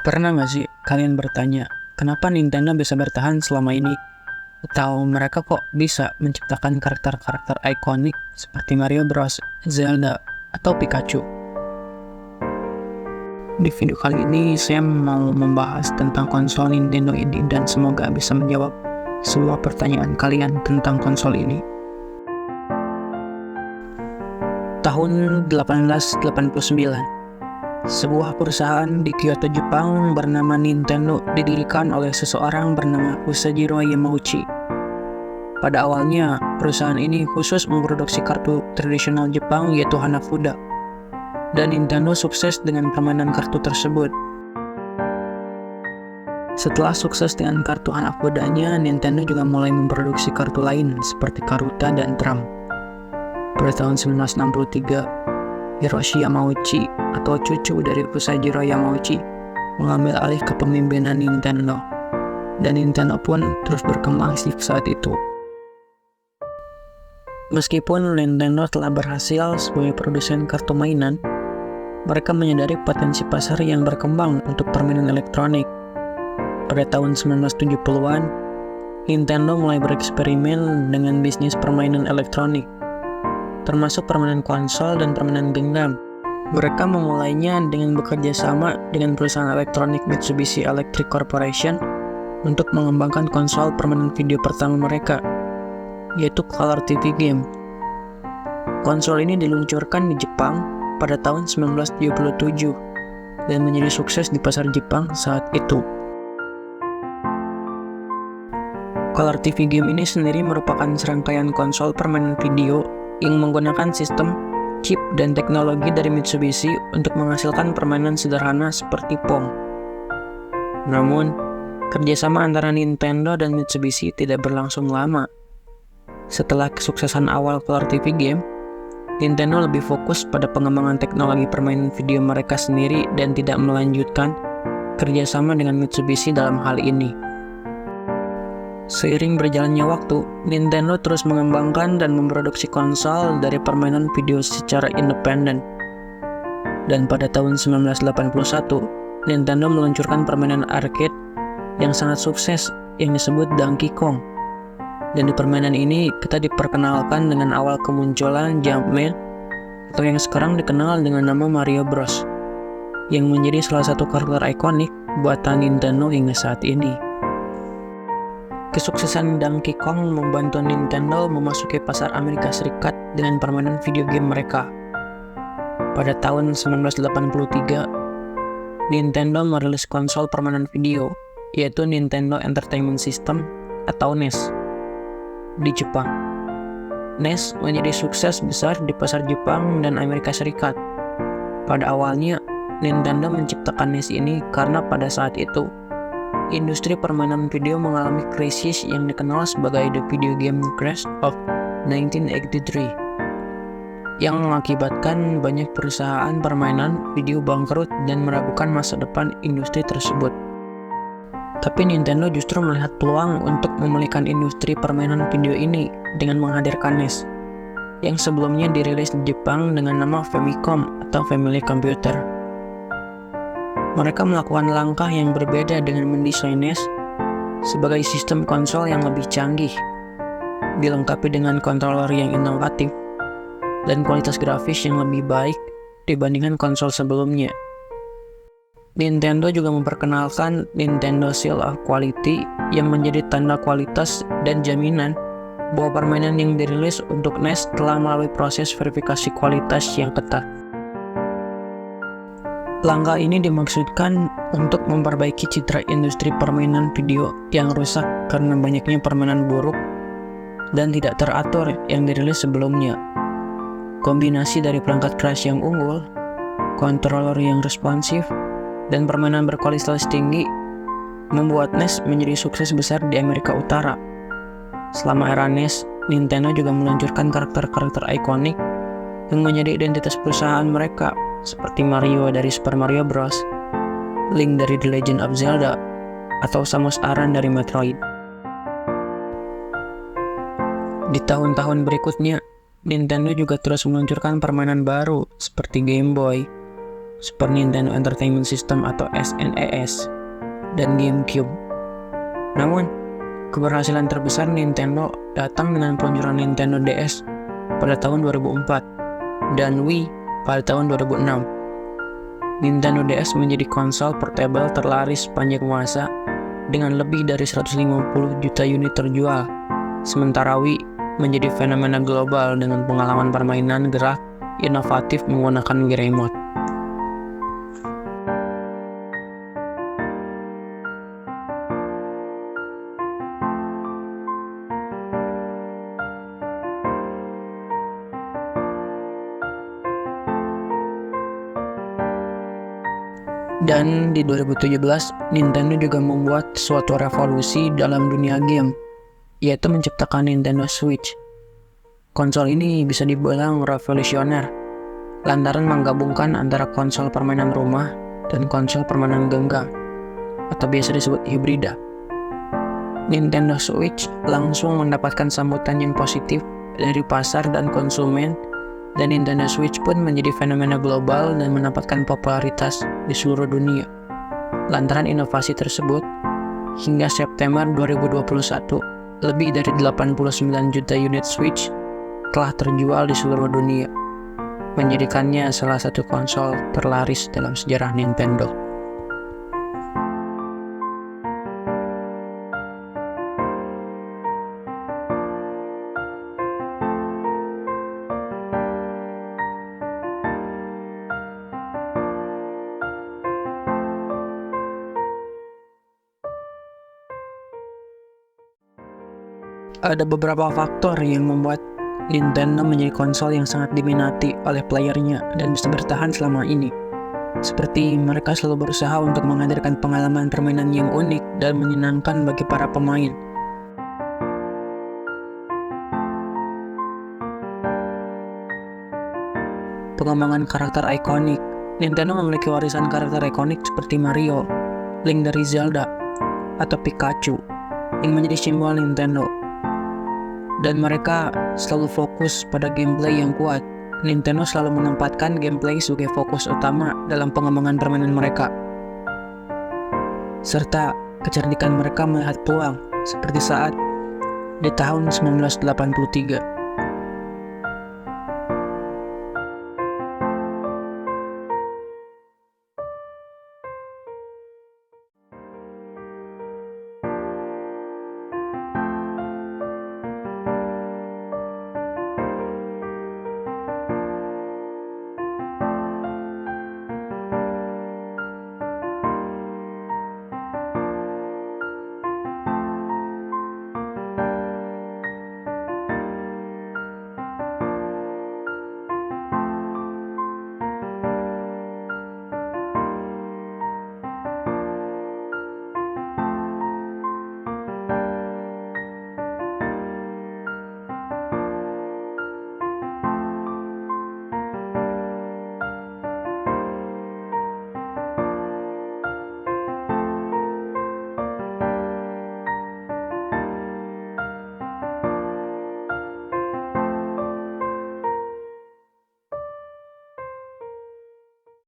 Pernah nggak sih kalian bertanya, kenapa Nintendo bisa bertahan selama ini? Atau mereka kok bisa menciptakan karakter-karakter ikonik seperti Mario Bros, Zelda, atau Pikachu? Di video kali ini saya mau membahas tentang konsol Nintendo ini dan semoga bisa menjawab semua pertanyaan kalian tentang konsol ini. Tahun 1889, sebuah perusahaan di Kyoto, Jepang bernama Nintendo didirikan oleh seseorang bernama Usajiro Yamauchi. Pada awalnya, perusahaan ini khusus memproduksi kartu tradisional Jepang yaitu Hanafuda, dan Nintendo sukses dengan permainan kartu tersebut. Setelah sukses dengan kartu Hanafudanya, Nintendo juga mulai memproduksi kartu lain seperti Karuta dan Drum. Pada tahun 1963, Hiroshi Yamauchi atau cucu dari Usajiro Yamauchi mengambil alih kepemimpinan Nintendo, dan Nintendo pun terus berkembang saat itu. Meskipun Nintendo telah berhasil sebagai produsen kartu mainan, mereka menyadari potensi pasar yang berkembang untuk permainan elektronik. Pada tahun 1970-an, Nintendo mulai bereksperimen dengan bisnis permainan elektronik, termasuk permainan konsol dan permainan genggam. Mereka memulainya dengan bekerja sama dengan perusahaan elektronik Mitsubishi Electric Corporation untuk mengembangkan konsol permainan video pertama mereka, yaitu Color TV Game. Konsol ini diluncurkan di Jepang pada tahun 1977 dan menjadi sukses di pasar Jepang saat itu. Color TV Game ini sendiri merupakan serangkaian konsol permainan video yang menggunakan sistem, chip, dan teknologi dari Mitsubishi untuk menghasilkan permainan sederhana seperti Pong. Namun, kerjasama antara Nintendo dan Mitsubishi tidak berlangsung lama. Setelah kesuksesan awal Color TV Game, Nintendo lebih fokus pada pengembangan teknologi permainan video mereka sendiri dan tidak melanjutkan kerjasama dengan Mitsubishi dalam hal ini. Seiring berjalannya waktu, Nintendo terus mengembangkan dan memproduksi konsol dari permainan video secara independen. Dan pada tahun 1981, Nintendo meluncurkan permainan arcade yang sangat sukses yang disebut Donkey Kong. Dan di permainan ini kita diperkenalkan dengan awal kemunculan Jumpman atau yang sekarang dikenal dengan nama Mario Bros, yang menjadi salah satu karakter ikonik buatan Nintendo hingga saat ini. Kesuksesan Donkey Kong membantu Nintendo memasuki pasar Amerika Serikat dengan permainan video game mereka. Pada tahun 1983, Nintendo merilis konsol permainan video, yaitu Nintendo Entertainment System atau NES, di Jepang. NES menjadi sukses besar di pasar Jepang dan Amerika Serikat. Pada awalnya, Nintendo menciptakan NES ini karena pada saat itu, industri permainan video mengalami krisis yang dikenal sebagai The Video Game Crash of 1983, yang mengakibatkan banyak perusahaan permainan video bangkrut dan meragukan masa depan industri tersebut. Tapi Nintendo justru melihat peluang untuk memulihkan industri permainan video ini dengan menghadirkan NES, yang sebelumnya dirilis di Jepang dengan nama Famicom atau Family Computer. Mereka melakukan langkah yang berbeda dengan mendesain NES sebagai sistem konsol yang lebih canggih, dilengkapi dengan controller yang inovatif, dan kualitas grafis yang lebih baik dibandingkan konsol sebelumnya. Nintendo juga memperkenalkan Nintendo Seal of Quality yang menjadi tanda kualitas dan jaminan bahwa permainan yang dirilis untuk NES telah melalui proses verifikasi kualitas yang ketat. Langkah ini dimaksudkan untuk memperbaiki citra industri permainan video yang rusak karena banyaknya permainan buruk dan tidak teratur yang dirilis sebelumnya. Kombinasi dari perangkat keras yang unggul, controller yang responsif, dan permainan berkualitas tinggi membuat NES menjadi sukses besar di Amerika Utara. Selama era NES, Nintendo juga meluncurkan karakter-karakter ikonik yang menjadi identitas perusahaan mereka, seperti Mario dari Super Mario Bros, Link dari The Legend of Zelda, atau Samus Aran dari Metroid. Di tahun-tahun berikutnya, Nintendo juga terus meluncurkan permainan baru seperti Game Boy, Super Nintendo Entertainment System atau SNES, dan GameCube. Namun, keberhasilan terbesar Nintendo datang dengan peluncuran Nintendo DS pada tahun 2004 dan Wii pada tahun 2006. Nintendo DS menjadi konsol portable terlaris sepanjang masa dengan lebih dari 150 juta unit terjual, sementara Wii menjadi fenomena global dengan pengalaman permainan gerak inovatif menggunakan Wii Remote. Dan di 2017, Nintendo juga membuat suatu revolusi dalam dunia game, yaitu menciptakan Nintendo Switch. Konsol ini bisa dibilang revolusioner, lantaran menggabungkan antara konsol permainan rumah dan konsol permainan genggam, atau biasa disebut hibrida. Nintendo Switch langsung mendapatkan sambutan yang positif dari pasar dan konsumen, dan Nintendo Switch pun menjadi fenomena global dan mendapatkan popularitas di seluruh dunia. Lantaran inovasi tersebut, hingga September 2021, lebih dari 89 juta unit Switch telah terjual di seluruh dunia, menjadikannya salah satu konsol terlaris dalam sejarah Nintendo. Ada beberapa faktor yang membuat Nintendo menjadi konsol yang sangat diminati oleh playernya dan bisa bertahan selama ini. Seperti mereka selalu berusaha untuk menghadirkan pengalaman permainan yang unik dan menyenangkan bagi para pemain. Pengembangan karakter ikonik. Nintendo memiliki warisan karakter ikonik seperti Mario, Link dari Zelda, atau Pikachu yang menjadi simbol Nintendo. Dan mereka selalu fokus pada gameplay yang kuat. Nintendo selalu menempatkan gameplay sebagai fokus utama dalam pengembangan permainan mereka, serta kecerdikan mereka melihat peluang, seperti saat di tahun 1983